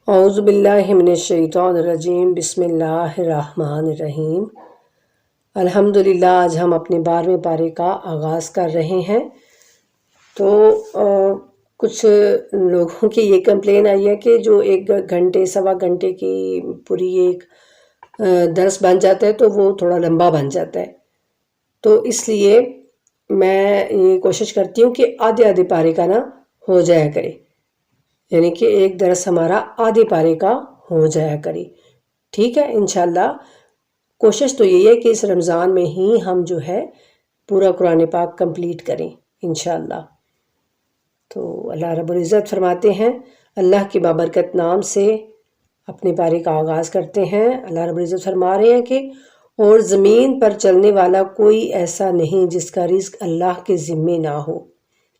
اعوذ باللہ من الشیطان الرجیم، بسم اللہ الرحمن الرحیم۔ الحمدللہ، آج ہم اپنے 12ویں پارے کا آغاز کر رہے ہیں۔ تو کچھ لوگوں کی یہ کمپلین آئی ہے کہ جو 1 گھنٹے سوا گھنٹے کی پوری ایک درس بن جاتا ہے تو وہ تھوڑا لمبا بن جاتا ہے، تو اس لیے میں یہ کوشش کرتی ہوں کہ آدھے پارے کا نہ ہو جایا کرے، یعنی کہ ایک درس ہمارا آدھے پارے کا ہو جایا کرے۔ ٹھیک ہے، انشاءاللہ کوشش تو یہی ہے کہ اس رمضان میں ہی ہم جو ہے پورا قرآن پاک کمپلیٹ کریں انشاءاللہ۔ تو اللہ رب العزت فرماتے ہیں، اللہ کے بابرکت نام سے اپنے پارے کا آغاز کرتے ہیں۔ اللہ رب العزت فرما رہے ہیں کہ اور زمین پر چلنے والا کوئی ایسا نہیں جس کا رزق اللہ کے ذمے نہ ہو،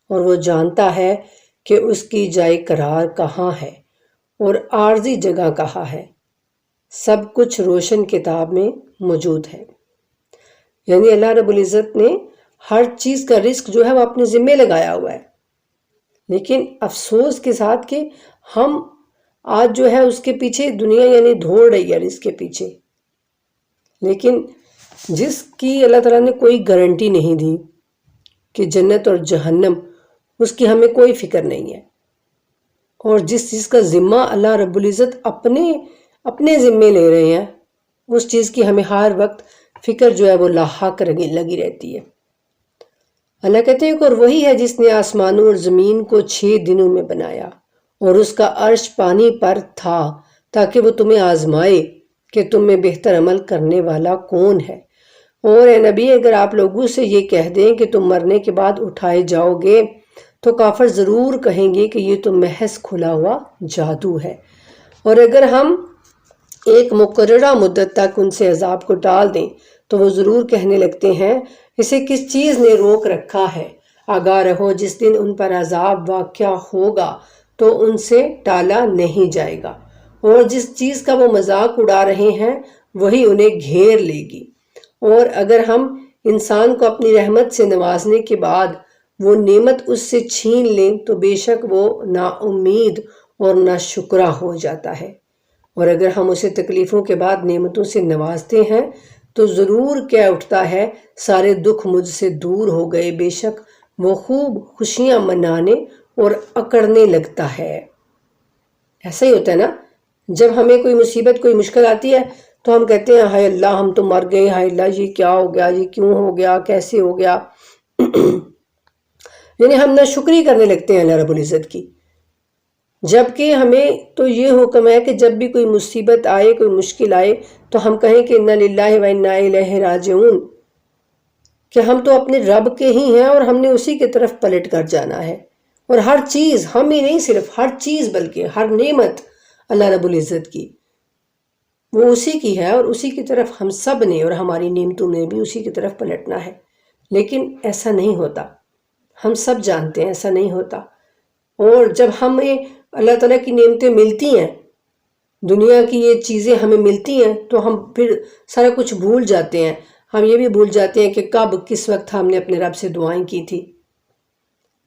اور وہ جانتا ہے کہ اس کی جائے قرار کہاں ہے اور عارضی جگہ کہاں ہے، سب کچھ روشن کتاب میں موجود ہے۔ یعنی اللہ رب العزت نے ہر چیز کا رزق جو ہے وہ اپنے ذمے لگایا ہوا ہے، لیکن افسوس کے ساتھ کہ ہم آج جو ہے اس کے پیچھے دنیا یعنی دوڑ رہی ہے رزق کے پیچھے، لیکن جس کی اللہ تعالیٰ نے کوئی گارنٹی نہیں دی کہ جنت اور جہنم، اس کی ہمیں کوئی فکر نہیں ہے، اور جس چیز کا ذمہ اللہ رب العزت اپنے ذمے لے رہے ہیں اس چیز کی ہمیں ہر وقت فکر جو ہے وہ لاحق لگی رہتی ہے۔ اللہ کہتے ہیں کہ اور وہی ہے جس نے آسمانوں اور زمین کو 6 دنوں میں بنایا، اور اس کا عرش پانی پر تھا تاکہ وہ تمہیں آزمائے کہ تم میں بہتر عمل کرنے والا کون ہے۔ اور اے نبی، اگر آپ لوگوں سے یہ کہہ دیں کہ تم مرنے کے بعد اٹھائے جاؤ گے تو کافر ضرور کہیں گے کہ یہ تو محض کھلا ہوا جادو ہے، اور اگر ہم ایک مقررہ مدت تک ان سے عذاب کو ٹال دیں تو وہ ضرور کہنے لگتے ہیں اسے کس چیز نے روک رکھا ہے۔ آگاہ رہو، جس دن ان پر عذاب واقع ہوگا تو ان سے ٹالا نہیں جائے گا، اور جس چیز کا وہ مذاق اڑا رہے ہیں وہی انہیں گھیر لے گی۔ اور اگر ہم انسان کو اپنی رحمت سے نوازنے کے بعد وہ نعمت اس سے چھین لیں تو بے شک وہ نا امید اور نا شکرا ہو جاتا ہے، اور اگر ہم اسے تکلیفوں کے بعد نعمتوں سے نوازتے ہیں تو ضرور کہہ اٹھتا ہے سارے دکھ مجھ سے دور ہو گئے، بے شک وہ خوب خوشیاں منانے اور اکڑنے لگتا ہے۔ ایسا ہی ہوتا ہے نا، جب ہمیں کوئی مصیبت کوئی مشکل آتی ہے تو ہم کہتے ہیں ہائے اللہ ہم تو مر گئے، ہائے اللہ یہ کیا ہو گیا، یہ کیوں ہو گیا، کیسے ہو گیا یعنی ہم ناشکری کرنے لگتے ہیں اللہ رب العزت کی، جبکہ ہمیں تو یہ حکم ہے کہ جب بھی کوئی مصیبت آئے، کوئی مشکل آئے تو ہم کہیں کہ انا للہ و انا الیہ راجعون، کہ ہم تو اپنے رب کے ہی ہیں اور ہم نے اسی کی طرف پلٹ کر جانا ہے، اور ہر چیز، ہم ہی نہیں صرف ہر چیز بلکہ ہر نعمت اللہ رب العزت کی وہ اسی کی ہے، اور اسی کی طرف ہم سب نے اور ہماری نعمتوں نے بھی اسی کی طرف پلٹنا ہے۔ لیکن ایسا نہیں ہوتا، ہم سب جانتے ہیں ایسا نہیں ہوتا، اور جب ہمیں اللہ تعالیٰ کی نعمتیں ملتی ہیں، دنیا کی یہ چیزیں ہمیں ملتی ہیں تو ہم پھر سارا کچھ بھول جاتے ہیں، ہم یہ بھی بھول جاتے ہیں کہ کب کس وقت ہم نے اپنے رب سے دعائیں کی تھی،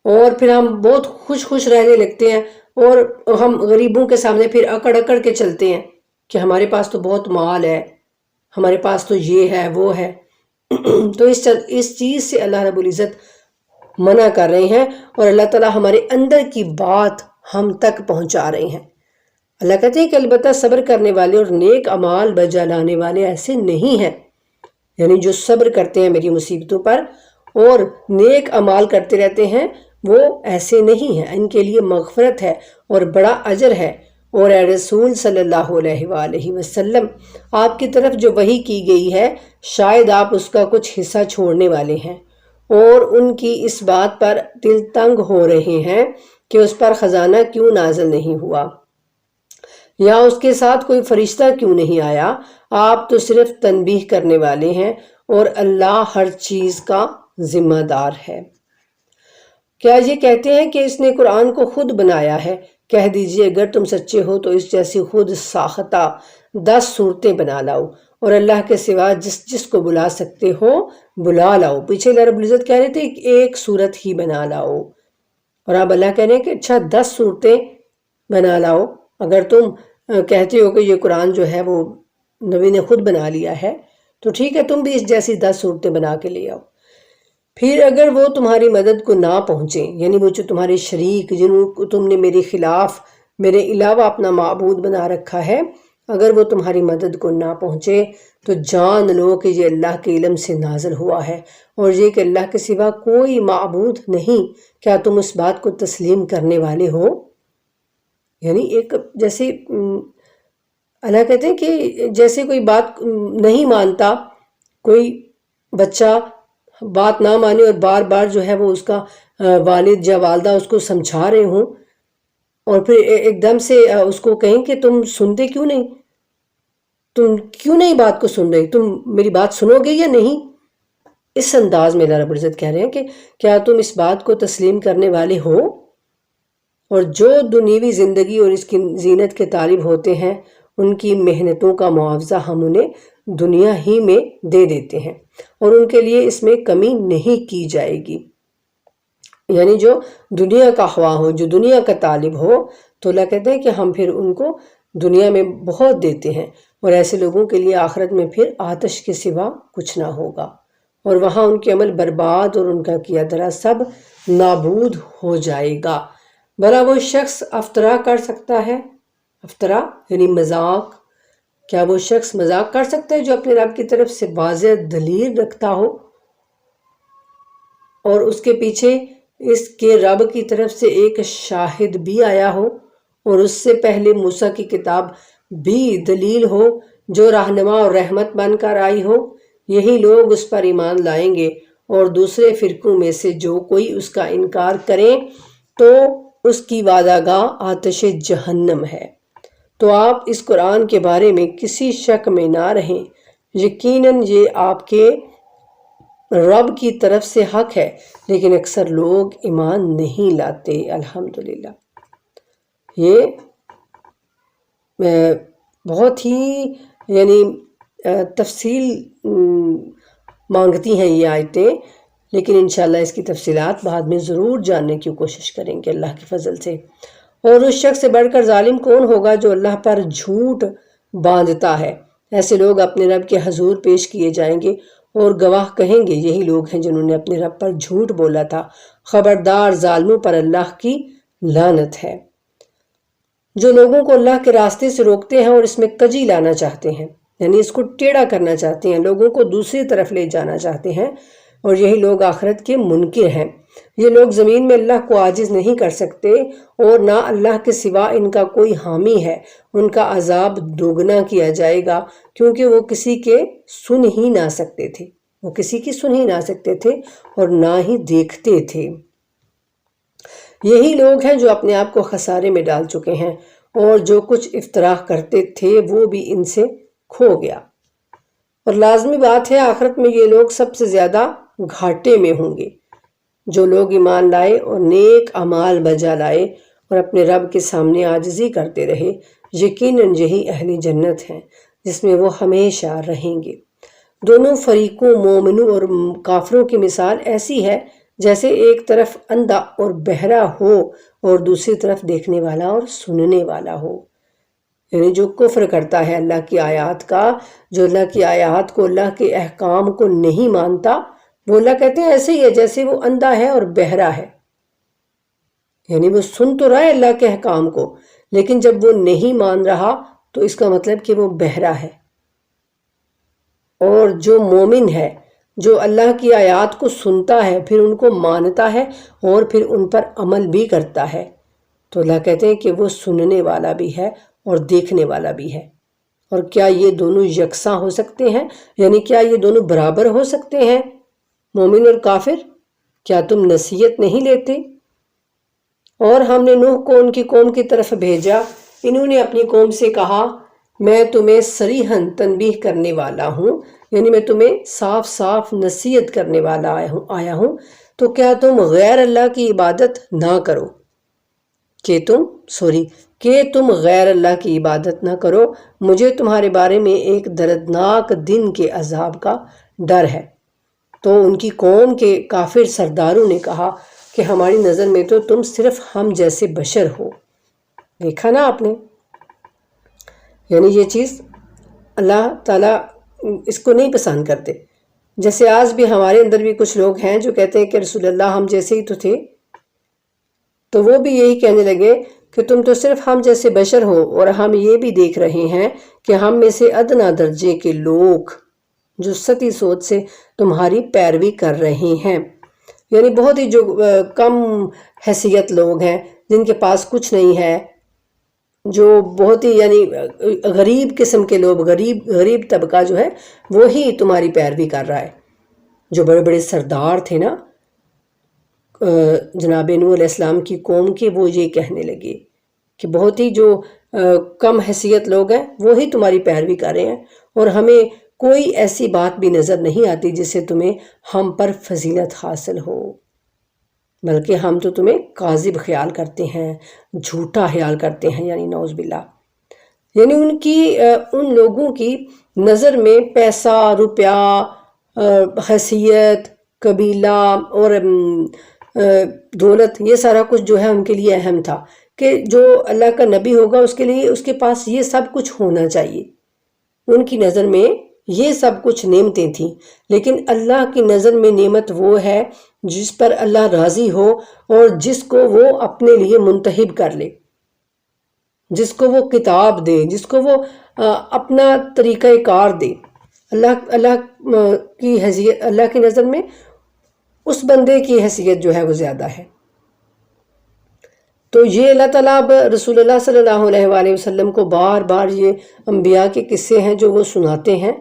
اور پھر ہم بہت خوش رہنے لگتے ہیں، اور ہم غریبوں کے سامنے پھر اکڑ کے چلتے ہیں کہ ہمارے پاس تو بہت مال ہے، ہمارے پاس تو یہ ہے وہ ہے تو اس چیز سے اللہ رب العزت منع کر رہے ہیں، اور اللہ تعالیٰ ہمارے اندر کی بات ہم تک پہنچا رہے ہیں۔ اللہ کہتے ہیں کہ البتہ صبر کرنے والے اور نیک اعمال بجا لانے والے ایسے نہیں ہیں، یعنی جو صبر کرتے ہیں میری مصیبتوں پر اور نیک اعمال کرتے رہتے ہیں وہ ایسے نہیں ہیں، ان کے لیے مغفرت ہے اور بڑا اجر ہے۔ اور اے رسول صلی اللہ علیہ وآلہ وسلم، آپ کی طرف جو وحی کی گئی ہے شاید آپ اس کا کچھ حصہ چھوڑنے والے ہیں، اور ان کی اس بات پر دل تنگ ہو رہے ہیں کہ اس پر خزانہ کیوں نازل نہیں ہوا، یا اس کے ساتھ کوئی فرشتہ کیوں نہیں آیا۔ آپ تو صرف تنبیہ کرنے والے ہیں، اور اللہ ہر چیز کا ذمہ دار ہے۔ کیا یہ کہتے ہیں کہ اس نے قرآن کو خود بنایا ہے؟ کہہ دیجئے اگر تم سچے ہو تو اس جیسی خود ساختہ 10 صورتیں بنا لاؤ، اور اللہ کے سوا جس کو بلا سکتے ہو بلا لاؤ۔ پیچھے اللہ رب العزت کہہ رہے تھے کہ ایک صورت ہی بنا لاؤ، اور اب اللہ کہہ رہے ہیں کہ اچھا 10 صورتیں بنا لاؤ، اگر تم کہتے ہو کہ یہ قرآن جو ہے وہ نبی نے خود بنا لیا ہے، تو ٹھیک ہے، تم بھی اس جیسی 10 صورتیں بنا کے لے آؤ۔ پھر اگر وہ تمہاری مدد کو نہ پہنچیں، یعنی وہ جو تمہارے شریک جنہوں کو تم نے میرے خلاف میرے علاوہ اپنا معبود بنا رکھا ہے، اگر وہ تمہاری مدد کو نہ پہنچے تو جان لو کہ یہ اللہ کے علم سے نازل ہوا ہے، اور یہ کہ اللہ کے سوا کوئی معبود نہیں۔ کیا تم اس بات کو تسلیم کرنے والے ہو؟ یعنی ایک جیسے اللہ کہتے ہیں کہ جیسے کوئی بات نہیں مانتا، کوئی بچہ بات نہ مانے اور بار بار جو ہے وہ اس کا والد یا والدہ اس کو سمجھا رہے ہوں، اور پھر ایک دم سے اس کو کہیں کہ تم سنتے کیوں نہیں، تم کیوں نہیں بات کو سن رہے، تم میری بات سنو گے یا نہیں؟ اس انداز میں اللہ رب العزت کہہ رہے ہیں کہ کیا تم اس بات کو تسلیم کرنے والے ہو؟ اور جو دنیوی زندگی اور اس کی زینت کے طالب ہوتے ہیں، ان کی محنتوں کا معاوضہ ہم انہیں دنیا ہی میں دے دیتے ہیں، اور ان کے لیے اس میں کمی نہیں کی جائے گی۔ یعنی جو دنیا کا خواہ ہو، جو دنیا کا طالب ہو، تو اللہ کہتے ہیں کہ ہم پھر ان کو دنیا میں بہت دیتے ہیں، اور ایسے لوگوں کے لیے آخرت میں پھر آتش کے سوا کچھ نہ ہوگا، اور وہاں ان کے عمل برباد اور ان کا کیا دھرا سب نابود ہو جائے گا۔ بھلا وہ شخص افطرا کر سکتا ہے؟ افطرا یعنی مذاق۔ کیا وہ شخص مذاق کر سکتا ہے جو اپنے رب کی طرف سے واضح دلیل رکھتا ہو، اور اس کے پیچھے اس کے رب کی طرف سے ایک شاہد بھی آیا ہو، اور اس سے پہلے موسیٰ کی کتاب بھی دلیل ہو جو رہنما اور رحمت بن کر آئی ہو؟ یہی لوگ اس پر ایمان لائیں گے، اور دوسرے فرقوں میں سے جو کوئی اس کا انکار کریں تو اس کی وعدہ گاہ آتش جہنم ہے۔ تو آپ اس قرآن کے بارے میں کسی شک میں نہ رہیں، یقیناً یہ آپ کے رب کی طرف سے حق ہے، لیکن اکثر لوگ ایمان نہیں لاتے۔ الحمدللہ، یہ بہت ہی یعنی تفصیل مانگتی ہیں یہ آیتیں، لیکن انشاءاللہ اس کی تفصیلات بعد میں ضرور جاننے کی کوشش کریں گے اللہ کے فضل سے۔ اور اس شخص سے بڑھ کر ظالم کون ہوگا جو اللہ پر جھوٹ باندھتا ہے؟ ایسے لوگ اپنے رب کے حضور پیش کیے جائیں گے، اور گواہ کہیں گے یہی لوگ ہیں جنہوں نے اپنے رب پر جھوٹ بولا تھا۔ خبردار، ظالموں پر اللہ کی لعنت ہے۔ جو لوگوں کو اللہ کے راستے سے روکتے ہیں اور اس میں کجی لانا چاہتے ہیں، یعنی اس کو ٹیڑھا کرنا چاہتے ہیں، لوگوں کو دوسری طرف لے جانا چاہتے ہیں، اور یہی لوگ آخرت کے منکر ہیں۔ یہ لوگ زمین میں اللہ کو عاجز نہیں کر سکتے، اور نہ اللہ کے سوا ان کا کوئی حامی ہے۔ ان کا عذاب دوگنا کیا جائے گا، کیونکہ وہ کسی کے سن ہی نہ سکتے تھے، وہ کسی کی سن ہی نہ سکتے تھے اور نہ ہی دیکھتے تھے۔ یہی لوگ ہیں جو اپنے آپ کو خسارے میں ڈال چکے ہیں، اور جو کچھ افتراء کرتے تھے وہ بھی ان سے کھو گیا۔ اور لازمی بات ہے آخرت میں یہ لوگ سب سے زیادہ گھاٹے میں ہوں گے۔ جو لوگ ایمان لائے اور نیک اعمال بجا لائے اور اپنے رب کے سامنے عاجزی کرتے رہے، یقیناً یہی اہل جنت ہیں جس میں وہ ہمیشہ رہیں گے۔ دونوں فریقوں مومنوں اور کافروں کی مثال ایسی ہے جیسے ایک طرف اندھا اور بہرا ہو اور دوسری طرف دیکھنے والا اور سننے والا ہو۔ یعنی جو کفر کرتا ہے اللہ کی آیات کا، جو اللہ کی آیات کو، اللہ کے احکام کو نہیں مانتا، وہ اللہ کہتے ہیں ایسے ہی ہے جیسے وہ اندھا ہے اور بہرا ہے۔ یعنی وہ سن تو رہا ہے اللہ کے احکام کو، لیکن جب وہ نہیں مان رہا تو اس کا مطلب کہ وہ بہرا ہے۔ اور جو مومن ہے، جو اللہ کی آیات کو سنتا ہے، پھر ان کو مانتا ہے اور پھر ان پر عمل بھی کرتا ہے، تو اللہ کہتے ہیں کہ وہ سننے والا بھی ہے اور دیکھنے والا بھی ہے۔ اور کیا یہ دونوں یکساں ہو سکتے ہیں؟ یعنی کیا یہ دونوں برابر ہو سکتے ہیں، مومن اور کافر؟ کیا تم نصیحت نہیں لیتے؟ اور ہم نے نوح کو ان کی قوم کی طرف بھیجا، انہوں نے اپنی قوم سے کہا میں تمہیں صریحاً تنبیہ کرنے والا ہوں، یعنی میں تمہیں صاف صاف نصیحت کرنے والا آیا ہوں، تو کیا تم غیر اللہ کی عبادت نہ کرو، کہ تم غیر اللہ کی عبادت نہ کرو، مجھے تمہارے بارے میں ایک دردناک دن کے عذاب کا ڈر ہے۔ تو ان کی قوم کے کافر سرداروں نے کہا کہ ہماری نظر میں تو تم صرف ہم جیسے بشر ہو۔ دیکھا نا آپ نے، یعنی یہ چیز اللہ تعالیٰ اس کو نہیں پسند کرتے. جیسے آج بھی ہمارے اندر بھی کچھ لوگ ہیں جو کہتے ہیں کہ رسول اللہ ہم جیسے ہی تو تھے، تو وہ بھی یہی کہنے لگے کہ تم تو صرف ہم جیسے بشر ہو، اور ہم یہ بھی دیکھ رہے ہیں کہ ہم میں سے ادنا درجے کے لوگ جو سطحی سوچ سے تمہاری پیروی کر رہے ہیں. یعنی بہت ہی جو کم حیثیت لوگ ہیں، جن کے پاس کچھ نہیں ہے، جو بہت ہی یعنی غریب قسم کے لوگ، غریب طبقہ جو ہے وہی تمہاری پیروی کر رہا ہے. جو بڑے بڑے سردار تھے نا جناب نوح علیہ السلام کی قوم کے، وہ یہ کہنے لگے کہ بہت ہی جو کم حیثیت لوگ ہیں وہی تمہاری پیروی کر رہے ہیں، اور ہمیں کوئی ایسی بات بھی نظر نہیں آتی جس سے تمہیں ہم پر فضیلت حاصل ہو، بلکہ ہم تو تمہیں کاذب خیال کرتے ہیں، جھوٹا خیال کرتے ہیں، یعنی نعوذ باللہ. یعنی ان لوگوں کی نظر میں پیسہ، روپیہ، حیثیت، قبیلہ اور دولت، یہ سارا کچھ جو ہے ان کے لیے اہم تھا کہ جو اللہ کا نبی ہوگا اس کے لیے اس کے پاس یہ سب کچھ ہونا چاہیے. ان کی نظر میں یہ سب کچھ نعمتیں تھیں، لیکن اللہ کی نظر میں نعمت وہ ہے جس پر اللہ راضی ہو اور جس کو وہ اپنے لیے منتخب کر لے، جس کو وہ کتاب دے، جس کو وہ اپنا طریقہ کار دے. اللہ کی نظر میں اس بندے کی حیثیت جو ہے وہ زیادہ ہے. تو یہ اللہ تعالیٰ اب رسول اللہ صلی اللہ علیہ وآلہ وسلم کو بار بار یہ انبیاء کے قصے ہیں جو وہ سناتے ہیں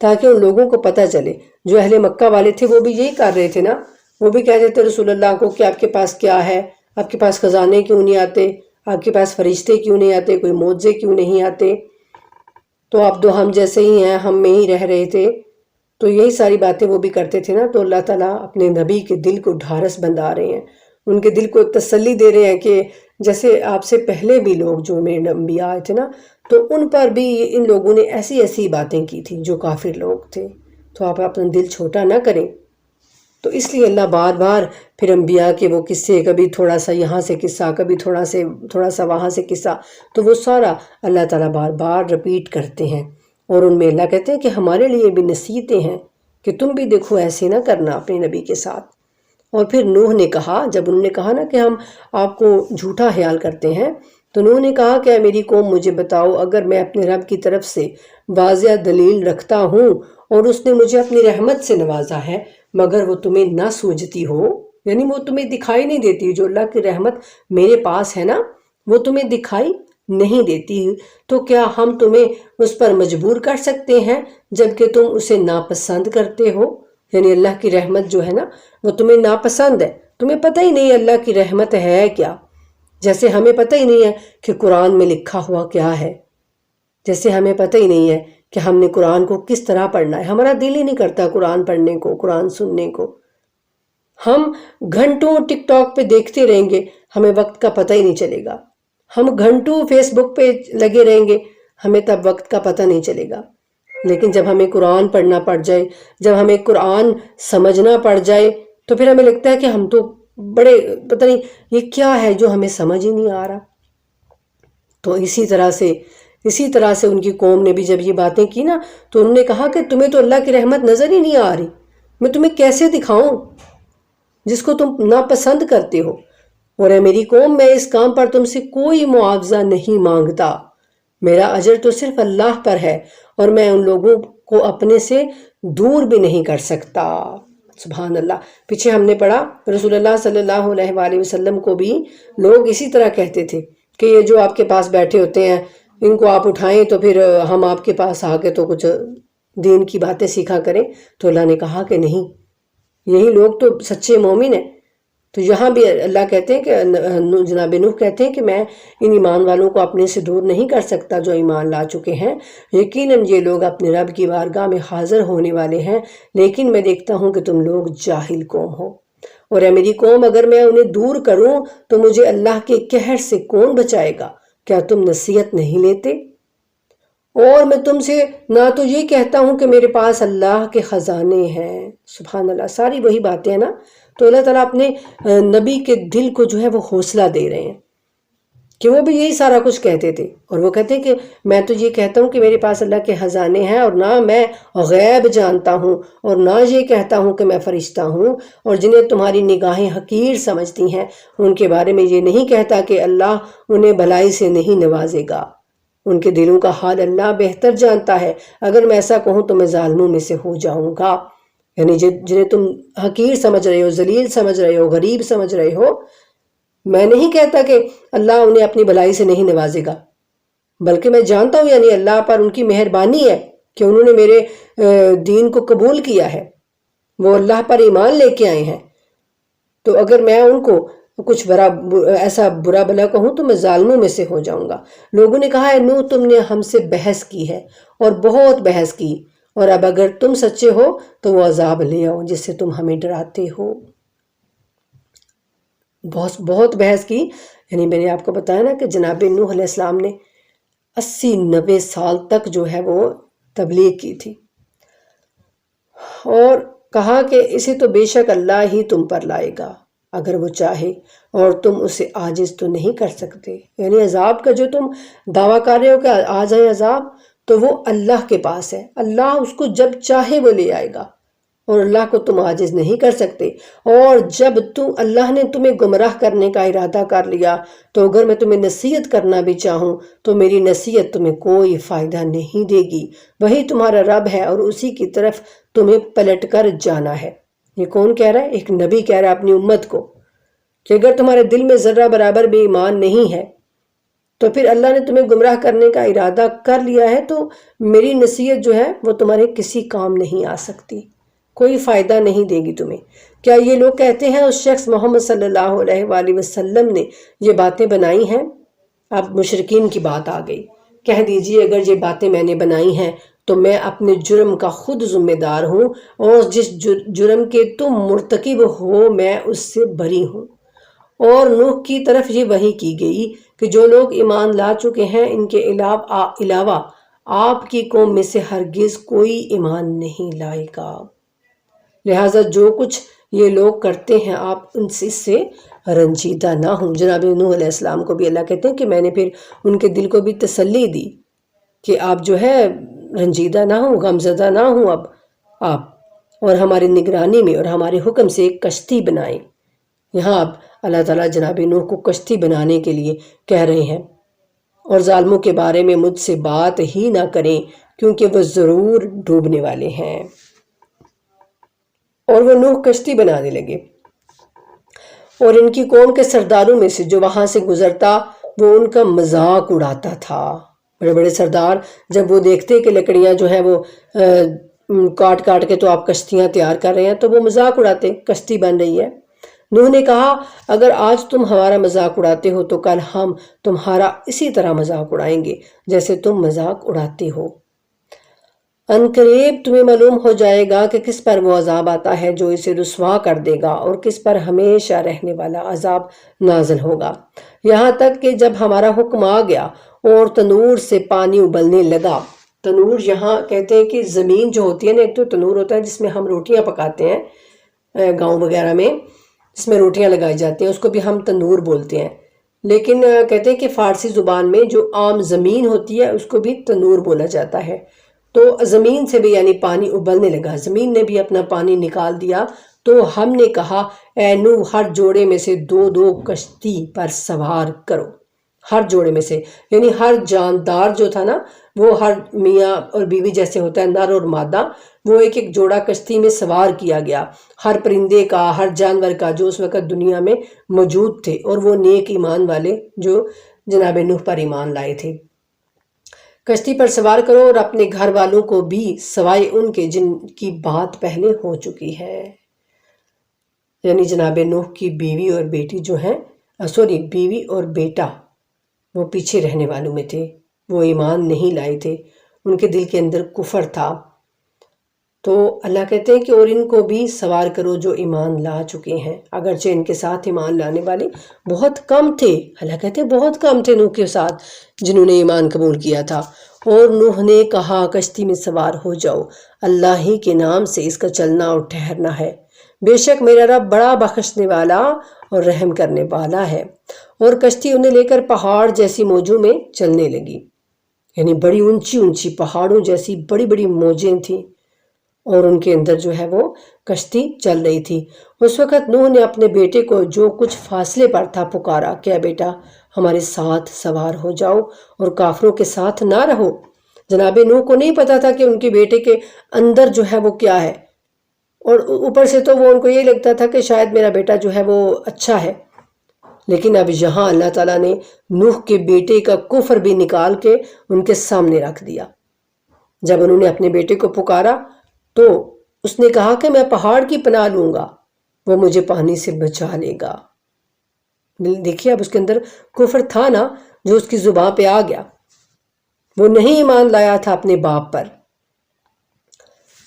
تاکہ ان لوگوں کو پتہ چلے. جو اہل مکہ والے تھے وہ بھی یہی کر رہے تھے نا، وہ بھی کہتے تھے رسول اللہ کو کہ آپ کے پاس کیا ہے، آپ کے پاس خزانے کیوں نہیں آتے، آپ کے پاس فرشتے کیوں نہیں آتے، کوئی معجزے کیوں نہیں آتے، تو آپ تو ہم جیسے ہی ہیں، ہم میں ہی رہ رہے تھے. تو یہی ساری باتیں وہ بھی کرتے تھے نا. تو اللہ تعالیٰ اپنے نبی کے دل کو ڈھارس بندھا رہے ہیں، ان کے دل کو تسلی دے رہے ہیں کہ جیسے آپ سے پہلے بھی لوگ جو میرے انبیاء آئے تھے نا، تو ان پر بھی ان لوگوں نے ایسی ایسی باتیں کی تھیں جو کافر لوگ تھے، تو آپ اپنا دل چھوٹا نہ کریں. تو اس لیے اللہ بار بار پھر انبیاء کے وہ قصے، کبھی تھوڑا سا یہاں سے قصہ، کبھی تھوڑا سا وہاں سے قصہ، تو وہ سارا اللہ تعالیٰ بار بار رپیٹ کرتے ہیں. اور ان میں اللہ کہتے ہیں کہ ہمارے لیے بھی نصیحتیں ہیں کہ تم بھی دیکھو ایسے نہ کرنا اپنے نبی کے ساتھ. اور پھر نوح نے کہا، جب انہوں نے کہا نا کہ ہم آپ کو جھوٹا خیال کرتے ہیں، تو نوح نے کہا کہ اے میری قوم مجھے بتاؤ، اگر میں اپنے رب کی طرف سے واضح دلیل رکھتا ہوں اور اس نے مجھے اپنی رحمت سے نوازا ہے، مگر وہ تمہیں نہ سوجتی ہو، یعنی وہ تمہیں دکھائی نہیں دیتی، جو اللہ کی رحمت میرے پاس ہے نا وہ تمہیں دکھائی نہیں دیتی، تو کیا ہم تمہیں اس پر مجبور کر سکتے ہیں جبکہ تم اسے ناپسند کرتے ہو؟ یعنی اللہ کی رحمت جو ہے نا وہ تمہیں ناپسند ہے، تمہیں پتہ ہی نہیں اللہ کی رحمت ہے کیا. جیسے ہمیں پتہ ہی نہیں ہے کہ قرآن میں لکھا ہوا کیا ہے، جیسے ہمیں پتہ ہی نہیں ہے کہ ہم نے قرآن کو کس طرح پڑھنا ہے. ہمارا دل ہی نہیں کرتا قرآن پڑھنے کو، قرآن سننے کو. ہم گھنٹوں ٹک ٹاک پہ دیکھتے رہیں گے، ہمیں وقت کا پتہ ہی نہیں چلے گا. ہم گھنٹوں فیس بک پہ لگے رہیں گے، ہمیں تب وقت کا پتہ نہیں چلے گا. لیکن جب ہمیں قرآن پڑھنا پڑ جائے، جب ہمیں قرآن سمجھنا پڑ جائے، تو پھر ہمیں لگتا ہے کہ ہم تو بڑے پتہ نہیں یہ کیا ہے جو ہمیں سمجھ ہی نہیں آ رہا. تو اسی طرح سے ان کی قوم نے بھی جب یہ باتیں کی نا، تو انہوں نے کہا کہ تمہیں تو اللہ کی رحمت نظر ہی نہیں آ رہی، میں تمہیں کیسے دکھاؤں جس کو تم ناپسند کرتے ہو. اور اے میری قوم، میں اس کام پر تم سے کوئی معاوضہ نہیں مانگتا، میرا اجر تو صرف اللہ پر ہے، اور میں ان لوگوں کو اپنے سے دور بھی نہیں کر سکتا. سبحان اللہ. پیچھے ہم نے پڑھا رسول اللہ صلی اللہ علیہ وآلہ وسلم کو بھی لوگ اسی طرح کہتے تھے کہ یہ جو آپ کے پاس بیٹھے ہوتے ہیں ان کو آپ اٹھائیں تو پھر ہم آپ کے پاس آ کے تو کچھ دین کی باتیں سیکھا کریں. تو اللہ نے کہا کہ نہیں، یہی لوگ تو سچے مومن ہیں. تو یہاں بھی اللہ کہتے ہیں کہ جناب نوح کہتے ہیں کہ میں ان ایمان والوں کو اپنے سے دور نہیں کر سکتا جو ایمان لا چکے ہیں. یقیناً یہ لوگ اپنے رب کی بارگاہ میں حاضر ہونے والے ہیں، لیکن میں دیکھتا ہوں کہ تم لوگ جاہل قوم ہو. اور اے میری قوم، اگر میں انہیں دور کروں تو مجھے اللہ کے قہر سے کون بچائے گا؟ کیا تم نصیحت نہیں لیتے؟ اور میں تم سے نہ تو یہ کہتا ہوں کہ میرے پاس اللہ کے خزانے ہیں. سبحان اللہ. ساری وہی باتیں ہیں نا. تو اللہ تعالیٰ اپنے نبی کے دل کو جو ہے وہ حوصلہ دے رہے ہیں کہ وہ بھی یہی سارا کچھ کہتے تھے، اور وہ کہتے کہ میں تو یہ کہتا ہوں کہ میرے پاس اللہ کے خزانے ہیں، اور نہ میں غیب جانتا ہوں، اور نہ یہ کہتا ہوں کہ میں فرشتہ ہوں، اور جنہیں تمہاری نگاہیں حقیر سمجھتی ہیں ان کے بارے میں یہ نہیں کہتا کہ اللہ انہیں بھلائی سے نہیں نوازے گا۔ ان کے دلوں کا حال اللہ بہتر جانتا ہے، اگر میں ایسا کہوں تو میں ظالموں میں سے ہو جاؤں گا۔ یعنی جنہیں تم حقیر سمجھ رہے ہو، ذلیل سمجھ رہے ہو، غریب سمجھ رہے ہو، میں نہیں کہتا کہ اللہ انہیں اپنی بھلائی سے نہیں نوازے گا، بلکہ میں جانتا ہوں یعنی اللہ پر ان کی مہربانی ہے کہ انہوں نے میرے دین کو قبول کیا ہے، وہ اللہ پر ایمان لے کے آئے ہیں۔ تو اگر میں ان کو کچھ ایسا برا بھلا کہوں تو میں ظالموں میں سے ہو جاؤں گا۔ لوگوں نے کہا، اے نوح، تم نے ہم سے بحث کی ہے اور بہت بحث کی، اور اب اگر تم سچے ہو تو وہ عذاب لے آؤ جس سے تم ہمیں ڈراتے ہو۔ بہت بحث کی، یعنی میں نے آپ کو بتایا نا کہ جناب نوح علیہ السلام نے 80-90 سال تک جو ہے وہ تبلیغ کی تھی، اور کہا کہ اسے تو بے شک اللہ ہی تم پر لائے گا اگر وہ چاہے، اور تم اسے عاجز تو نہیں کر سکتے۔ یعنی عذاب کا جو تم دعویٰ کر رہے ہو کہ آ جائے عذاب، تو وہ اللہ کے پاس ہے، اللہ اس کو جب چاہے وہ لے آئے گا، اور اللہ کو تم عاجز نہیں کر سکتے۔ اور جب اللہ نے تمہیں گمراہ کرنے کا ارادہ کر لیا تو اگر میں تمہیں نصیحت کرنا بھی چاہوں تو میری نصیحت تمہیں کوئی فائدہ نہیں دے گی، وہی تمہارا رب ہے اور اسی کی طرف تمہیں پلٹ کر جانا ہے۔ یہ کون کہہ رہا ہے؟ ایک نبی کہہ رہا ہے اپنی امت کو کہ اگر تمہارے دل میں ذرہ برابر بھی ایمان نہیں ہے تو پھر اللہ نے تمہیں گمراہ کرنے کا ارادہ کر لیا ہے، تو میری نصیحت جو ہے وہ تمہارے کسی کام نہیں آ سکتی، کوئی فائدہ نہیں دے گی تمہیں۔ کیا یہ لوگ کہتے ہیں اس شخص محمد صلی اللہ علیہ وآلہ وسلم نے یہ باتیں بنائی ہیں؟ اب مشرکین کی بات آ گئی۔ کہہ دیجئے اگر یہ باتیں میں نے بنائی ہیں تو میں اپنے جرم کا خود ذمہ دار ہوں، اور جس جرم کے تم مرتکب ہو میں اس سے بری ہوں۔ اور نوح کی طرف یہ وحی کی گئی کہ جو لوگ ایمان لا چکے ہیں ان کے علاوہ آپ کی قوم میں سے ہرگز کوئی ایمان نہیں لائے گا، لہٰذا جو کچھ یہ لوگ کرتے ہیں آپ ان سے رنجیدہ نہ ہوں۔ جناب نوح علیہ السلام کو بھی اللہ کہتے ہیں کہ میں نے پھر ان کے دل کو بھی تسلی دی کہ آپ جو ہے رنجیدہ نہ ہوں، غمزدہ نہ ہوں، اب آپ اور ہماری نگرانی میں اور ہمارے حکم سے ایک کشتی بنائیں۔ یہاں اب اللہ تعالیٰ جناب نوح کو کشتی بنانے کے لیے کہہ رہے ہیں، اور ظالموں کے بارے میں مجھ سے بات ہی نہ کریں کیونکہ وہ ضرور ڈوبنے والے ہیں۔ اور وہ نوح کشتی بنانے لگے، اور ان کی قوم کے سرداروں میں سے جو وہاں سے گزرتا وہ ان کا مذاق اڑاتا تھا۔ بڑے بڑے سردار جب وہ دیکھتے کہ لکڑیاں جو ہیں وہ کاٹ کے تو آپ کشتیاں تیار کر رہے ہیں تو وہ مذاق اڑاتے، کشتی بن رہی ہے۔ نوح نے کہا اگر آج تم ہمارا مذاق اڑاتے ہو تو کل ہم تمہارا اسی طرح مذاق اڑائیں گے جیسے تم مذاق اڑاتے ہو۔ عنقریب تمہیں معلوم ہو جائے گا کہ کس پر وہ عذاب آتا ہے جو اسے رسوا کر دے گا، اور کس پر ہمیشہ رہنے والا عذاب نازل ہوگا، یہاں تک کہ جب ہمارا حکم آ گیا اور تنور سے پانی ابلنے لگا۔ تنور یہاں کہتے ہیں کہ زمین جو ہوتی ہے نا، ایک تو تنور ہوتا ہے جس میں ہم روٹیاں پکاتے ہیں گاؤں وغیرہ میں، جس میں روٹیاں لگائی جاتی ہیں، اس کو بھی ہم تنور بولتے ہیں، لیکن کہتے ہیں کہ فارسی زبان میں جو عام زمین ہوتی ہے اس کو بھی تنور بولا جاتا ہے۔ تو زمین سے بھی یعنی پانی ابلنے لگا، زمین نے بھی اپنا پانی نکال دیا، تو ہم نے کہا اے نوح ہر جوڑے میں سے 2 کشتی پر سوار کرو۔ ہر جوڑے میں سے یعنی ہر جاندار جو تھا نا، وہ ہر میاں اور بیوی جیسے ہوتا ہے نر اور مادہ، وہ ایک جوڑا کشتی میں سوار کیا گیا، ہر پرندے کا، ہر جانور کا جو اس وقت دنیا میں موجود تھے، اور وہ نیک ایمان والے جو جناب نوح پر ایمان لائے تھے۔ کشتی پر سوار کرو اور اپنے گھر والوں کو بھی سوائے ان کے جن کی بات پہلے ہو چکی ہے۔ یعنی جناب نوح کی بیوی اور بیٹی جو ہیں بیوی اور بیٹا وہ پیچھے رہنے والوں میں تھے، وہ ایمان نہیں لائے تھے، ان کے دل کے اندر کفر تھا۔ تو اللہ کہتے ہیں کہ اور ان کو بھی سوار کرو جو ایمان لا چکے ہیں، اگرچہ ان کے ساتھ ایمان لانے والے بہت کم تھے۔ اللہ کہتے ہیں بہت کم تھے نوح کے ساتھ جنہوں نے ایمان قبول کیا تھا۔ اور نوح نے کہا کشتی میں سوار ہو جاؤ، اللہ ہی کے نام سے اس کا چلنا اور ٹھہرنا ہے، بے شک میرا رب بڑا بخشنے والا اور رحم کرنے والا ہے۔ اور کشتی انہیں لے کر پہاڑ جیسی موجوں میں چلنے لگی، یعنی بڑی اونچی اونچی پہاڑوں جیسی بڑی بڑی موجیں تھیں اور ان کے اندر جو ہے وہ کشتی چل رہی تھی۔ اس وقت نوح نے اپنے بیٹے کو جو کچھ فاصلے پر تھا پکارا، کیا بیٹا ہمارے ساتھ سوار ہو جاؤ اور کافروں کے ساتھ نہ رہو۔ جناب نوح کو نہیں پتا تھا کہ ان کے بیٹے کے اندر جو ہے وہ کیا ہے، اور اوپر سے تو وہ ان کو یہ لگتا تھا کہ شاید میرا بیٹا جو ہے وہ اچھا ہے، لیکن اب یہاں اللہ تعالیٰ نے نوح کے بیٹے کا کفر بھی نکال کے ان کے سامنے رکھ دیا۔ جب انہوں نے اپنے بیٹے کو پکارا تو اس نے کہا کہ میں پہاڑ کی پناہ لوں گا، وہ مجھے پانی سے بچا لے گا۔ دیکھیے اب اس کے اندر کفر تھا نا جو اس کی زبان پہ آ گیا، وہ نہیں ایمان لایا تھا اپنے باپ پر۔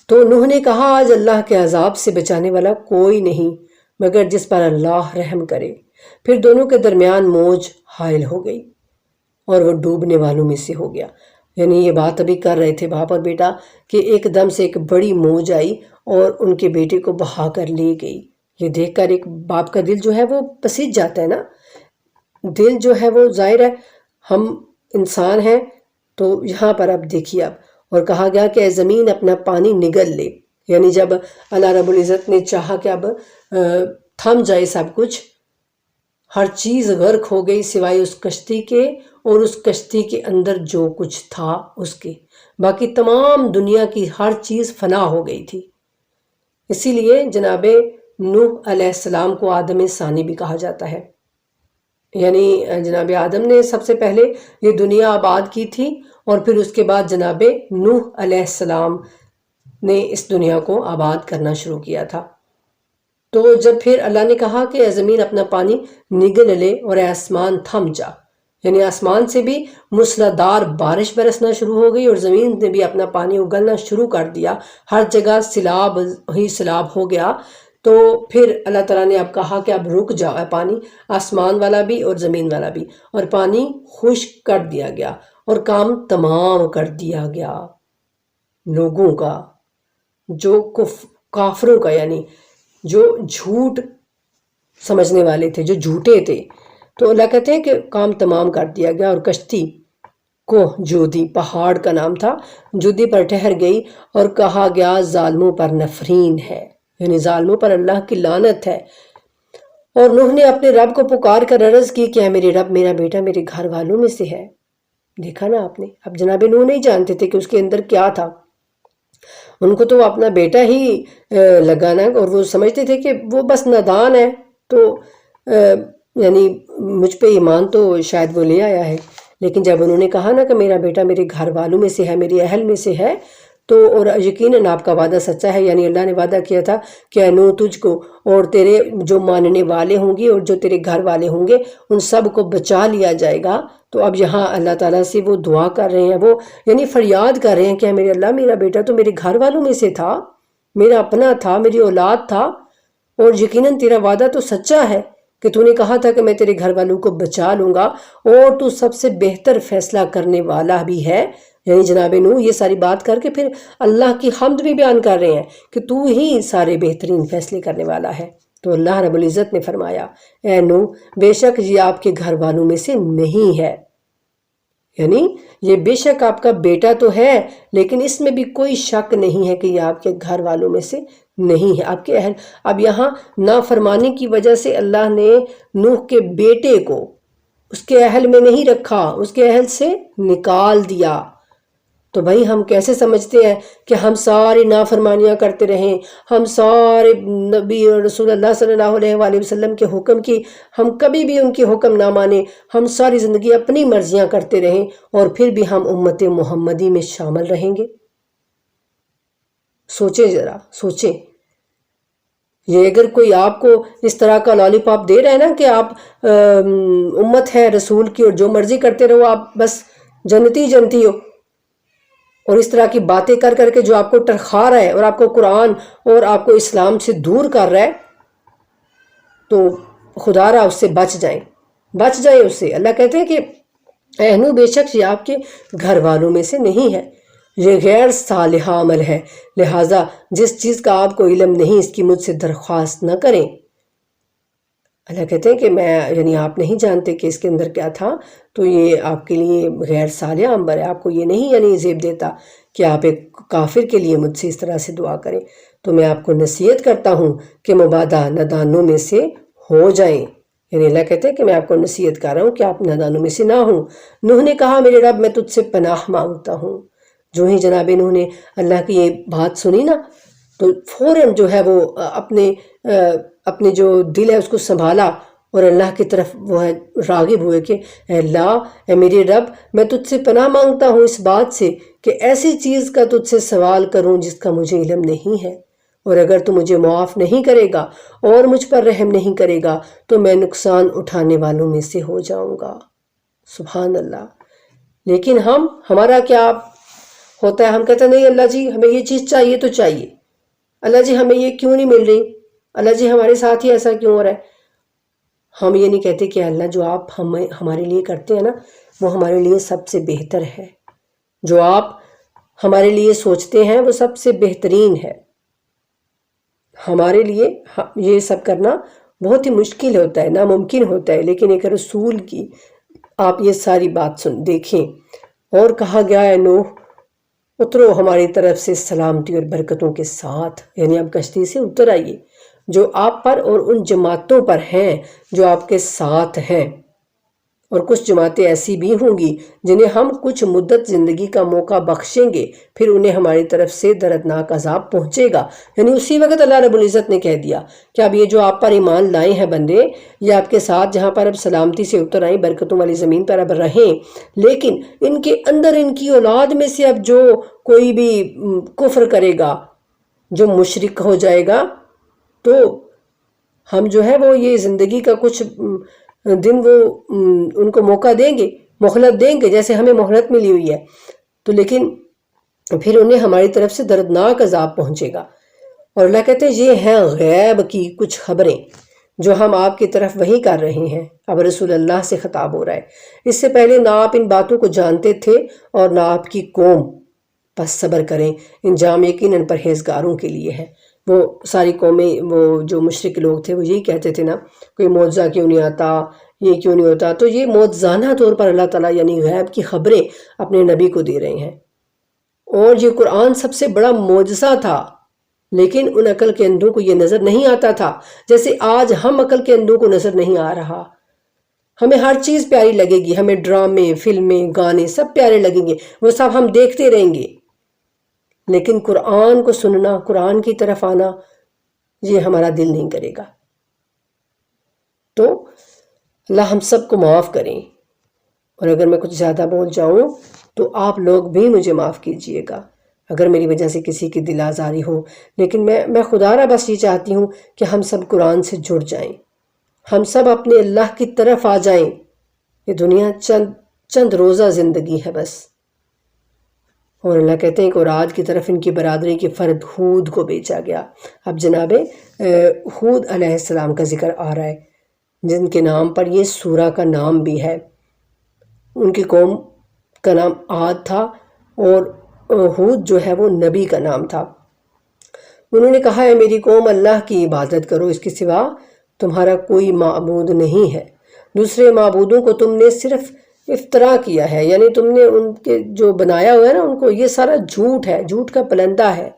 تو نوح نے کہا آج اللہ کے عذاب سے بچانے والا کوئی نہیں مگر جس پر اللہ رحم کرے۔ پھر دونوں کے درمیان موج حائل ہو گئی اور وہ ڈوبنے والوں میں سے ہو گیا۔ یعنی یہ بات ابھی کر رہے تھے باپ اور بیٹا کہ ایک دم سے ایک بڑی موج آئی اور ان کے بیٹے کو بہا کر لے گئی۔ یہ دیکھ کر ایک باپ کا دل جو ہے وہ پسیج جاتا ہے نا، دل جو ہے وہ ظاہر ہے ہم انسان ہیں۔ تو یہاں پر اب دیکھیے اب اور کہا گیا کہ اے زمین اپنا پانی نگل لے، یعنی جب اللہ رب العزت نے چاہا کہ اب تھم جائے سب کچھ، ہر چیز غرق ہو گئی سوائے اس کشتی کے اور اس کشتی کے اندر جو کچھ تھا اس کے، باقی تمام دنیا کی ہر چیز فنا ہو گئی تھی۔ اسی لیے جناب نوح علیہ السلام کو آدم ثانی بھی کہا جاتا ہے، یعنی جناب آدم نے سب سے پہلے یہ دنیا آباد کی تھی اور پھر اس کے بعد جناب نوح علیہ السلام نے اس دنیا کو آباد کرنا شروع کیا تھا۔ تو جب پھر اللہ نے کہا کہ اے زمین اپنا پانی نگل لے اور اے آسمان تھم جا، یعنی آسمان سے بھی موسلادھار بارش برسنا شروع ہو گئی اور زمین نے بھی اپنا پانی اگلنا شروع کر دیا، ہر جگہ سیلاب ہی سیلاب ہو گیا۔ تو پھر اللہ تعالیٰ نے اب کہا کہ اب رک جاؤ پانی، آسمان والا بھی اور زمین والا بھی، اور پانی خشک کر دیا گیا اور کام تمام کر دیا گیا لوگوں کا، جو کافروں کا، یعنی جو جھوٹ سمجھنے والے تھے، جو جھوٹے تھے۔ تو اللہ کہتے ہیں کہ کام تمام کر دیا گیا اور کشتی کو جودی، پہاڑ کا نام تھا، جودی پر ٹھہر گئی اور کہا گیا ظالموں پر نفرین ہے، یعنی ظالموں پر اللہ کی لعنت ہے۔ اور نوح نے اپنے رب کو پکار کر عرض کی کہ اے میرے رب میرا بیٹا میرے گھر والوں میں سے ہے۔ دیکھا نا آپ نے، اب جناب نوح نہیں جانتے تھے کہ اس کے اندر کیا تھا، ان کو تو اپنا بیٹا ہی لگانا، اور وہ سمجھتے تھے کہ وہ بس نادان ہے، تو یعنی مجھ پہ ایمان تو شاید وہ لے آیا ہے۔ لیکن جب انہوں نے کہا نا کہ میرا بیٹا میرے گھر والوں میں سے ہے، میری اہل میں سے ہے، تو اور یقیناً آپ کا وعدہ سچا ہے، یعنی اللہ نے وعدہ کیا تھا کہ اے نوح تجھ کو اور تیرے جو ماننے والے ہوں گے اور جو تیرے گھر والے ہوں گے ان سب کو بچا لیا جائے گا۔ تو اب یہاں اللہ تعالیٰ سے وہ دعا کر رہے ہیں، وہ یعنی فریاد کر رہے ہیں کہ میرے اللہ میرا بیٹا تو میرے گھر والوں میں سے تھا، میرا اپنا تھا، میری اولاد تھا، اور یقیناً تیرا وعدہ تو سچا ہے کہ تو نے کہا تھا کہ میں تیرے گھر والوں کو بچا لوں گا، اور تو سب سے بہتر فیصلہ کرنے والا بھی ہے۔ یعنی جناب نوح یہ ساری بات کر کے پھر اللہ کی حمد بھی بیان کر رہے ہیں کہ تو ہی سارے بہترین فیصلے کرنے والا ہے۔ تو اللہ رب العزت نے فرمایا اے نوح بے شک یہ آپ کے گھر والوں میں سے نہیں ہے، یعنی یہ بے شک آپ کا بیٹا تو ہے لیکن اس میں بھی کوئی شک نہیں ہے کہ یہ آپ کے گھر والوں میں سے نہیں ہے، آپ کے اہل۔ اب یہاں نافرمانی کی وجہ سے اللہ نے نوح کے بیٹے کو اس کے اہل میں نہیں رکھا، اس کے اہل سے نکال دیا۔ تو بھائی ہم کیسے سمجھتے ہیں کہ ہم ساری نافرمانیاں کرتے رہیں، ہم سارے نبی اور رسول اللہ صلی اللہ علیہ وآلہ وسلم کے حکم کی ہم کبھی بھی ان کے حکم نہ مانیں، ہم ساری زندگی اپنی مرضیاں کرتے رہیں اور پھر بھی ہم امت محمدی میں شامل رہیں گے؟ سوچیں ذرا، سوچیں۔ یہ اگر کوئی آپ کو اس طرح کا لالی پاپ دے رہا ہے نا کہ آپ امت ہے رسول کی اور جو مرضی کرتے رہو، آپ بس جنتی جنتی ہو، اور اس طرح کی باتیں کر کر کے جو آپ کو ٹرخا رہا ہے اور آپ کو قرآن اور آپ کو اسلام سے دور کر رہا ہے، تو خدا را اس سے بچ جائیں، بچ جائیں اس سے۔ اللہ کہتے ہیں کہ اے نوح بے شک یہ آپ کے گھر والوں میں سے نہیں ہے، یہ غیر صالح عمل ہے، لہٰذا جس چیز کا آپ کو علم نہیں اس کی مجھ سے درخواست نہ کریں۔ اللہ کہتے ہیں کہ میں یعنی آپ نہیں جانتے کہ اس کے اندر کیا تھا، تو یہ آپ کے لیے غیر صالح امر ہے، آپ کو یہ نہیں یعنی زیب دیتا کہ آپ ایک کافر کے لیے مجھ سے اس طرح سے دعا کریں۔ تو میں آپ کو نصیحت کرتا ہوں کہ مبادہ نادانوں میں سے ہو جائیں۔ یعنی اللہ کہتے ہیں کہ میں آپ کو نصیحت کر رہا ہوں کہ آپ نادانوں میں سے نہ ہوں۔ نوح نے کہا میرے رب میں تجھ سے پناہ مانگتا ہوں۔ جو ہی جناب نوح نے اللہ کی یہ بات سنی نا، تو فوراً جو ہے وہ اپنے جو دل ہے اس کو سنبھالا اور اللہ کی طرف وہ ہے راغب ہوئے کہ اے اللہ، اے میرے رب، میں تجھ سے پناہ مانگتا ہوں اس بات سے کہ ایسی چیز کا تجھ سے سوال کروں جس کا مجھے علم نہیں ہے، اور اگر تو مجھے معاف نہیں کرے گا اور مجھ پر رحم نہیں کرے گا تو میں نقصان اٹھانے والوں میں سے ہو جاؤں گا۔ سبحان اللہ۔ لیکن ہمارا کیا ہوتا ہے؟ ہم کہتے ہیں نہیں اللہ جی ہمیں یہ چیز چاہیے تو چاہیے، اللہ جی ہمیں یہ کیوں نہیں مل رہی، اللہ جی ہمارے ساتھ ہی ایسا کیوں ہو رہا ہے۔ ہم یہ نہیں کہتے کہ اللہ جو آپ ہمارے لیے کرتے ہیں نا وہ ہمارے لیے سب سے بہتر ہے، جو آپ ہمارے لیے سوچتے ہیں وہ سب سے بہترین ہے۔ ہمارے لیے یہ سب کرنا بہت ہی مشکل ہوتا ہے، ناممکن ہوتا ہے، لیکن ایک رسول کی آپ یہ ساری بات دیکھیں۔ اور کہا گیا ہے نوح اترو ہماری طرف سے سلامتی اور برکتوں کے ساتھ، یعنی آپ کشتی سے اتر آئیے، جو آپ پر اور ان جماعتوں پر ہیں جو آپ کے ساتھ ہیں، اور کچھ جماعتیں ایسی بھی ہوں گی جنہیں ہم کچھ مدت زندگی کا موقع بخشیں گے، پھر انہیں ہماری طرف سے دردناک عذاب پہنچے گا۔ یعنی اسی وقت اللہ رب العزت نے کہہ دیا کہ اب یہ جو آپ پر ایمان لائے ہیں بندے، یہ آپ کے ساتھ جہاں پر اب سلامتی سے اتر آئیں، برکتوں والی زمین پر اب رہیں، لیکن ان کے اندر ان کی اولاد میں سے اب جو کوئی بھی کفر کرے گا، جو مشرک ہو جائے گا، تو ہم جو ہے وہ یہ زندگی کا کچھ دن وہ ان کو موقع دیں گے، مہلت دیں گے، جیسے ہمیں مہلت ملی ہوئی ہے، تو لیکن پھر انہیں ہماری طرف سے دردناک عذاب پہنچے گا۔ اور اللہ کہتے ہیں یہ ہیں غیب کی کچھ خبریں جو ہم آپ کی طرف وحی کر رہے ہیں۔ اب رسول اللہ سے خطاب ہو رہا ہے، اس سے پہلے نہ آپ ان باتوں کو جانتے تھے اور نہ آپ کی قوم، پس صبر کریں، انجام یقیناً پرہیزگاروں کے لیے ہے۔ وہ ساری قومیں، وہ جو مشرک لوگ تھے وہ یہی کہتے تھے نا کوئی معجزہ کیوں نہیں آتا، یہ کیوں نہیں ہوتا، تو یہ معجزانہ طور پر اللہ تعالیٰ یعنی غیب کی خبریں اپنے نبی کو دے رہے ہیں۔ اور یہ قرآن سب سے بڑا معجزہ تھا، لیکن ان عقل کے اندھوں کو یہ نظر نہیں آتا تھا، جیسے آج ہم عقل کے اندھوں کو نظر نہیں آ رہا۔ ہمیں ہر چیز پیاری لگے گی، ہمیں ڈرامے، فلمیں، گانے سب پیارے لگیں گے، وہ سب ہم دیکھتے رہیں گے، لیکن قرآن کو سننا، قرآن کی طرف آنا، یہ ہمارا دل نہیں کرے گا۔ تو اللہ ہم سب کو معاف کریں، اور اگر میں کچھ زیادہ بول جاؤں تو آپ لوگ بھی مجھے معاف کیجئے گا اگر میری وجہ سے کسی کی دل آزاری ہو۔ لیکن میں خدا را بس یہ چاہتی ہوں کہ ہم سب قرآن سے جڑ جائیں، ہم سب اپنے اللہ کی طرف آ جائیں۔ یہ دنیا چند روزہ زندگی ہے بس۔ اور اللہ کہتے ہیں کہ اور عاد کی طرف ان کی برادری کے فرد ہود کو بھیجا گیا۔ اب جناب ہود علیہ السلام کا ذکر آ رہا ہے، جن کے نام پر یہ سورہ کا نام بھی ہے۔ ان کی قوم کا نام عاد تھا، اور ہود جو ہے وہ نبی کا نام تھا۔ انہوں نے کہا ہے میری قوم اللہ کی عبادت کرو، اس کے سوا تمہارا کوئی معبود نہیں ہے، دوسرے معبودوں کو تم نے صرف افترا کیا ہے، یعنی تم نے ان کے جو بنایا ہوا ہے نا ان کو، یہ سارا جھوٹ ہے، جھوٹ کا پلندہ ہے۔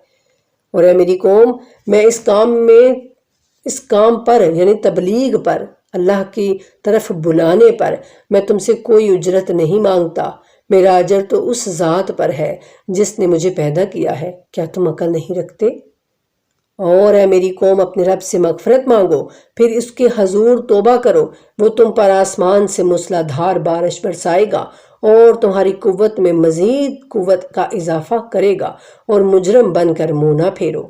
اور اے میری قوم، میں اس کام پر یعنی تبلیغ پر، اللہ کی طرف بلانے پر میں تم سے کوئی اجرت نہیں مانگتا، میرا اجر تو اس ذات پر ہے جس نے مجھے پیدا کیا ہے، کیا تم عقل نہیں رکھتے؟ اور اے میری قوم اپنے رب سے مغفرت مانگو، پھر اس کے حضور توبہ کرو، وہ تم پر آسمان سے موسلا دھار بارش برسائے گا اور تمہاری قوت میں مزید قوت کا اضافہ کرے گا، اور مجرم بن کر منہ نہ پھیرو۔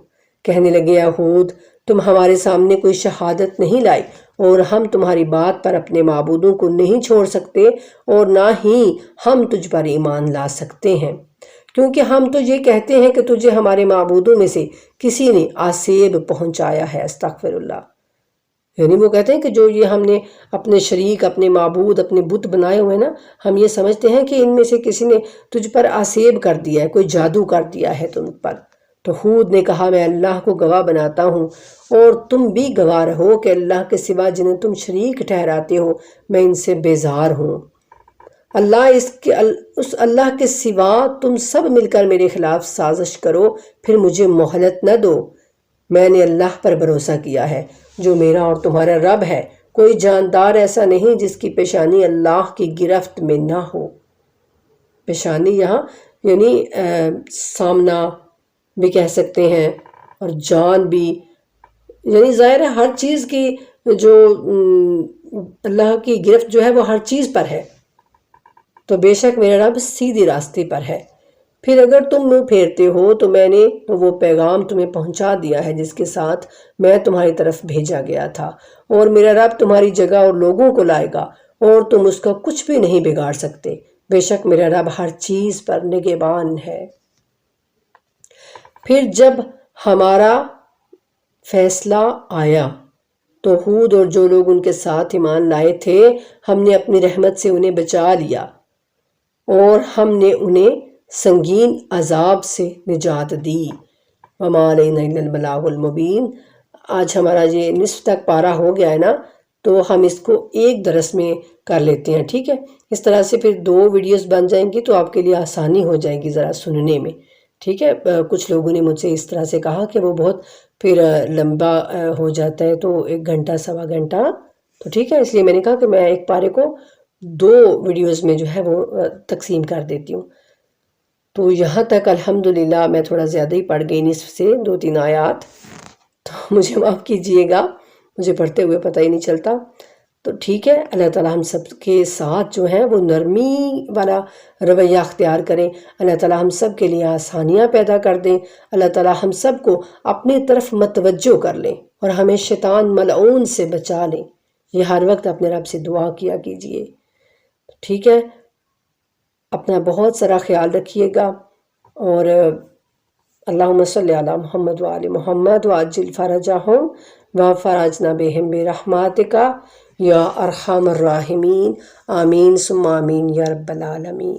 کہنے لگے یہود، تم ہمارے سامنے کوئی شہادت نہیں لائی، اور ہم تمہاری بات پر اپنے معبودوں کو نہیں چھوڑ سکتے، اور نہ ہی ہم تجھ پر ایمان لا سکتے ہیں، کیونکہ ہم تو یہ کہتے ہیں کہ تجھے ہمارے معبودوں میں سے کسی نے آسیب پہنچایا ہے۔ استغفر اللہ۔ یعنی وہ کہتے ہیں کہ جو یہ ہم نے اپنے شریک، اپنے معبود، اپنے بت بنائے ہوئے نا، ہم یہ سمجھتے ہیں کہ ان میں سے کسی نے تجھ پر آسیب کر دیا ہے، کوئی جادو کر دیا ہے تم پر، تو ہود نے کہا میں اللہ کو گواہ بناتا ہوں اور تم بھی گواہ رہو کہ اللہ کے سوا جنہیں تم شریک ٹھہراتے ہو میں ان سے بیزار ہوں۔ اس اللہ کے سوا تم سب مل کر میرے خلاف سازش کرو پھر مجھے مہلت نہ دو۔ میں نے اللہ پر بھروسہ کیا ہے جو میرا اور تمہارا رب ہے، کوئی جاندار ایسا نہیں جس کی پیشانی اللہ کی گرفت میں نہ ہو۔ پیشانی یہاں یعنی سامنا بھی کہہ سکتے ہیں اور جان بھی، یعنی ظاہر ہے ہر چیز کی جو اللہ کی گرفت جو ہے وہ ہر چیز پر ہے، تو بے شک میرا رب سیدھی راستے پر ہے۔ پھر اگر تم منہ پھیرتے ہو تو میں نے تو وہ پیغام تمہیں پہنچا دیا ہے جس کے ساتھ میں تمہاری طرف بھیجا گیا تھا، اور میرا رب تمہاری جگہ اور لوگوں کو لائے گا اور تم اس کا کچھ بھی نہیں بگاڑ سکتے، بے شک میرا رب ہر چیز پر نگہبان ہے۔ پھر جب ہمارا فیصلہ آیا تو ہود اور جو لوگ ان کے ساتھ ایمان لائے تھے ہم نے اپنی رحمت سے انہیں بچا لیا اور ہم نے انہیں سنگین عذاب سے نجات دی۔ وما علینا الا البلاغ المبین۔ آج ہمارا یہ نصف تک پارہ ہو گیا ہے نا، تو ہم اس کو ایک درس میں کر لیتے ہیں، ٹھیک ہے؟ اس طرح سے پھر 2 ویڈیوز بن جائیں گی تو آپ کے لیے آسانی ہو جائے گی ذرا سننے میں، ٹھیک ہے؟ کچھ لوگوں نے مجھ سے اس طرح سے کہا کہ وہ بہت پھر لمبا ہو جاتا ہے، تو 1 گھنٹہ سوا گھنٹہ، تو ٹھیک ہے، اس لیے میں نے کہا کہ میں ایک پارے کو 2 ویڈیوز میں جو ہے وہ تقسیم کر دیتی ہوں۔ تو یہاں تک الحمدللہ میں تھوڑا زیادہ ہی پڑھ گئی، نصف سے 2-3 آیات، تو مجھے معاف کیجئے گا، مجھے پڑھتے ہوئے پتہ ہی نہیں چلتا۔ تو ٹھیک ہے، اللہ تعالیٰ ہم سب کے ساتھ جو ہیں وہ نرمی والا رویہ اختیار کریں، اللہ تعالیٰ ہم سب کے لیے آسانیاں پیدا کر دیں، اللہ تعالیٰ ہم سب کو اپنی طرف متوجہ کر لیں اور ہمیں شیطان ملعون سے بچا لیں۔ یہ ہر وقت اپنے رب سے دعا کیا کیجئے، ٹھیک ہے؟ اپنا بہت سارا خیال رکھیے گا، اور اللہم صلی علی محمد وآل محمد وعجل فرجہم وفرجنا بہم برحمتک یا ارحم الراحمین، آمین ثم آمین یا رب العالمین۔